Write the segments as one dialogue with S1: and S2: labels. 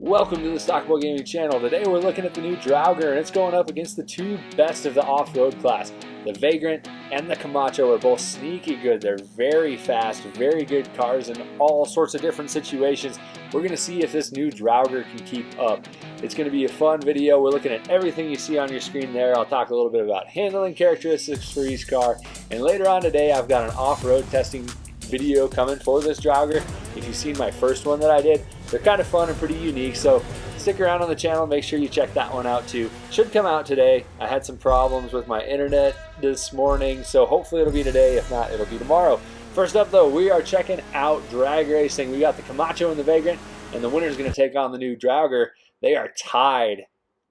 S1: Welcome to the Stockboy Gaming channel. Today we're looking at the new Draugur, and it's going up against the two best of the off-road class. The Vagrant and the Kamacho are both sneaky good. They're very fast, very good cars in all sorts of different situations. We're going to see if this new Draugur can keep up. It's going to be a fun video. We're looking at everything you see on your screen there. I'll talk a little bit about handling characteristics for each car. And later on today I've got an off-road testing video coming for this Draugur. If you've seen my first one that I did, they're kind of fun and pretty unique, so stick around on the channel. Make sure you check that one out too. Should come out today. I had some problems with my internet this morning, so hopefully it'll be today. If not, it'll be tomorrow. First up though, we are checking out drag racing. We got the Kamacho and the Vagrant, and the winner's going to take on the new Draugur. They are tied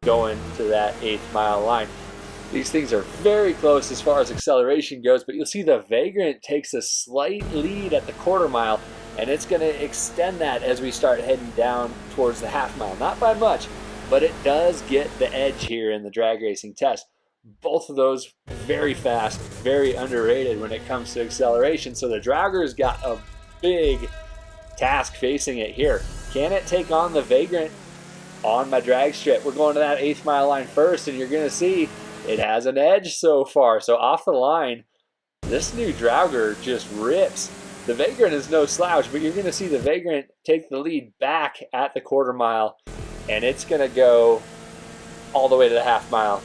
S1: going to that 8th mile line. These things are very close as far as acceleration goes, but you'll see the Vagrant takes a slight lead at the quarter mile, and it's going to extend that as we start heading down towards the half mile. Not by much, but it does get the edge here in the drag racing test. Both of those very fast, very underrated when it comes to acceleration. So the Draugur's got a big task facing it here. Can it take on the Vagrant on my drag strip? We're going to that 8th mile line first, and you're going to see it has an edge so far. So off the line, this new Draugur just rips. The Vagrant is no slouch, but you're going to see the Vagrant take the lead back at the quarter mile, and it's going to go all the way to the half mile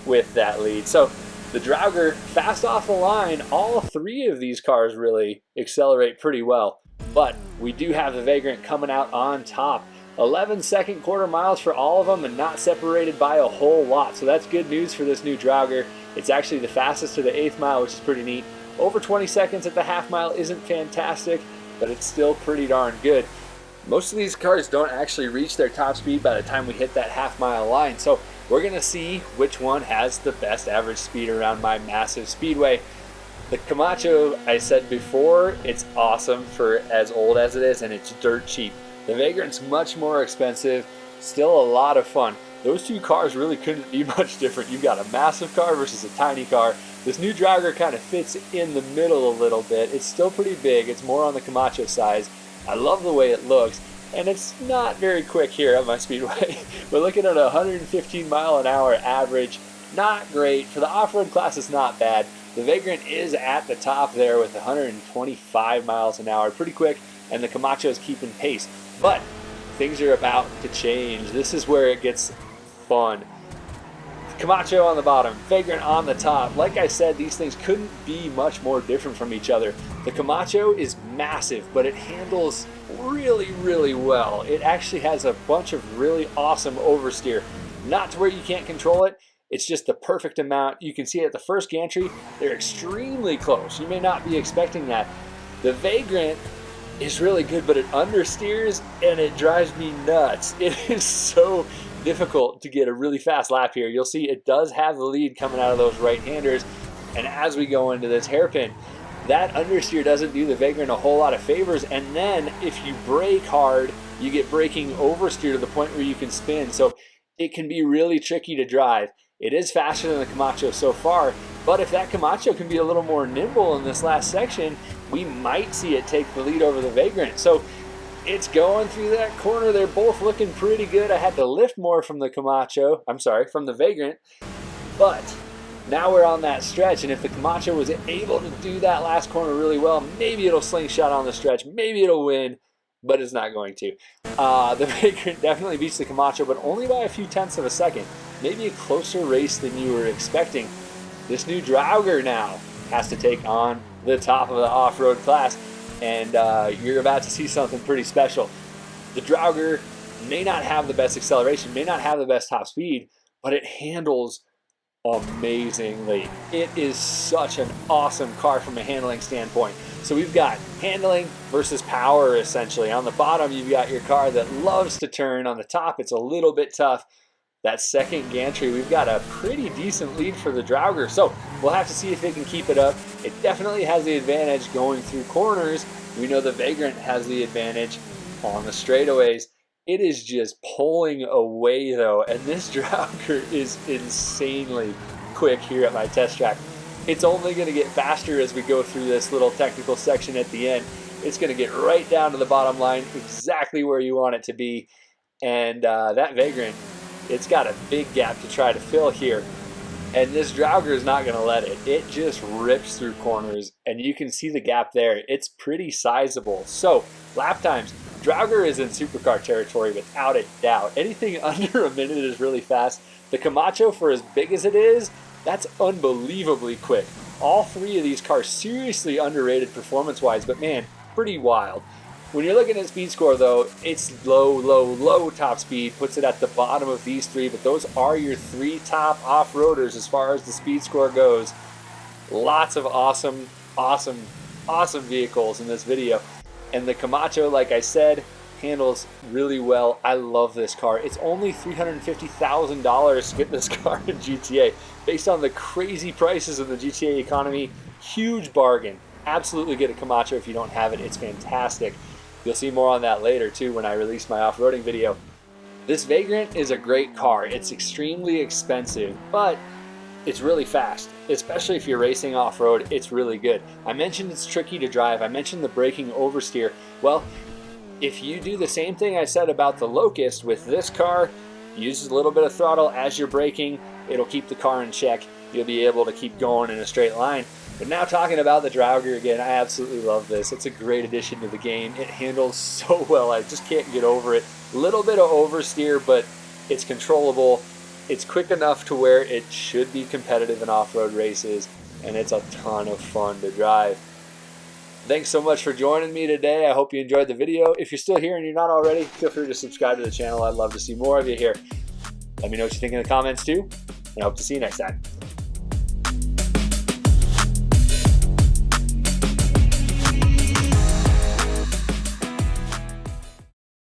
S1: with that lead. So the Draugur, fast off the line. All three of these cars really accelerate pretty well, but we do have the Vagrant coming out on top. 11-second quarter miles for all of them, and not separated by a whole lot. So that's good news for this new Draugur. It's actually the fastest to the 8th mile, which is pretty neat. Over 20 seconds at the half mile isn't fantastic, but it's still pretty darn good. Most of these cars don't actually reach their top speed by the time we hit that half mile line. So we're going to see which one has the best average speed around my massive speedway. The Kamacho, I said before, it's awesome for as old as it is, and it's dirt cheap. The Vagrant's much more expensive, still a lot of fun. Those two cars really couldn't be much different. You've got a massive car versus a tiny car. This new Draugur kind of fits in the middle a little bit. It's still pretty big. It's more on the Kamacho size. I love the way it looks, and it's not very quick here at my speedway. We're looking at a 115 mile an hour average. Not great. For the off-road class, it's not bad. The Vagrant is at the top there with 125 miles an hour. Pretty quick, and the Kamacho is keeping pace. But things are about to change. This is where it gets fun. Kamacho on the bottom, Vagrant on the top. Like I said, these things couldn't be much more different from each other. The Kamacho is massive, but it handles really, really well. It actually has a bunch of really awesome oversteer. Not to where you can't control it. It's just the perfect amount. You can see at the first gantry, they're extremely close. You may not be expecting that. The Vagrant is really good, but it understeers and it drives me nuts. It is so difficult to get a really fast lap here. You'll see it does have the lead coming out of those right-handers, and as we go into this hairpin, that understeer doesn't do the Vagrant a whole lot of favors, and then if you brake hard, you get braking oversteer to the point where you can spin, so it can be really tricky to drive. It is faster than the Kamacho so far, but if that Kamacho can be a little more nimble in this last section, we might see it take the lead over the Vagrant. So it's going through that corner. They're both looking pretty good. I had to lift more from the Kamacho, from the Vagrant, but now we're on that stretch, and if the Kamacho was able to do that last corner really well, maybe it'll slingshot on the stretch, maybe it'll win, but it's not going to. The Vagrant definitely beats the Kamacho, but only by a few tenths of a second. Maybe a closer race than you were expecting. This new Draugur now has to take on the top of the off-road class, and you're about to see something pretty special. The Draugur may not have the best acceleration, may not have the best top speed, but it handles amazingly. It is such an awesome car from a handling standpoint. So we've got handling versus power, essentially. On the bottom, you've got your car that loves to turn. On the top, it's a little bit tough. That second gantry, we've got a pretty decent lead for the Draugur, so we'll have to see if it can keep it up. It definitely has the advantage going through corners. We know the Vagrant has the advantage on the straightaways. It is just pulling away though, and this Draugur is insanely quick here at my test track. It's only going to get faster as we go through this little technical section at the end. It's going to get right down to the bottom line, exactly where you want it to be. And that Vagrant, it's got a big gap to try to fill here. And this Draugur is not going to let it. It just rips through corners, and you can see the gap there. It's pretty sizable. So, lap times. Draugur is in supercar territory without a doubt. Anything under a minute is really fast. The Kamacho, for as big as it is, that's unbelievably quick. All three of these cars seriously underrated performance-wise, but man, pretty wild. When you're looking at speed score though, it's low top speed, puts it at the bottom of these three, but those are your three top off-roaders as far as the speed score goes. Lots of awesome vehicles in this video. And the Kamacho, like I said, handles really well. I love this car. It's only $350,000 to get this car in GTA. Based on the crazy prices of the GTA economy, huge bargain. Absolutely get a Kamacho if you don't have it. It's fantastic. You'll see more on that later too when I release my off-roading video. This Vagrant is a great car. It's extremely expensive, but it's really fast, especially if you're racing off-road. It's really good. I mentioned it's tricky to drive. I mentioned the braking oversteer. Well, if you do the same thing I said about the Locust with this car, use a little bit of throttle as you're braking, it'll keep the car in check. You'll be able to keep going in a straight line. But now talking about the Draugur again, I absolutely love this. It's a great addition to the game. It handles so well. I just can't get over it. A little bit of oversteer, but it's controllable. It's quick enough to where it should be competitive in off-road races, and it's a ton of fun to drive. Thanks so much for joining me today. I hope you enjoyed the video. If you're still here and you're not already, feel free to subscribe to the channel. I'd love to see more of you here. Let me know what you think in the comments too, and I hope to see you next time.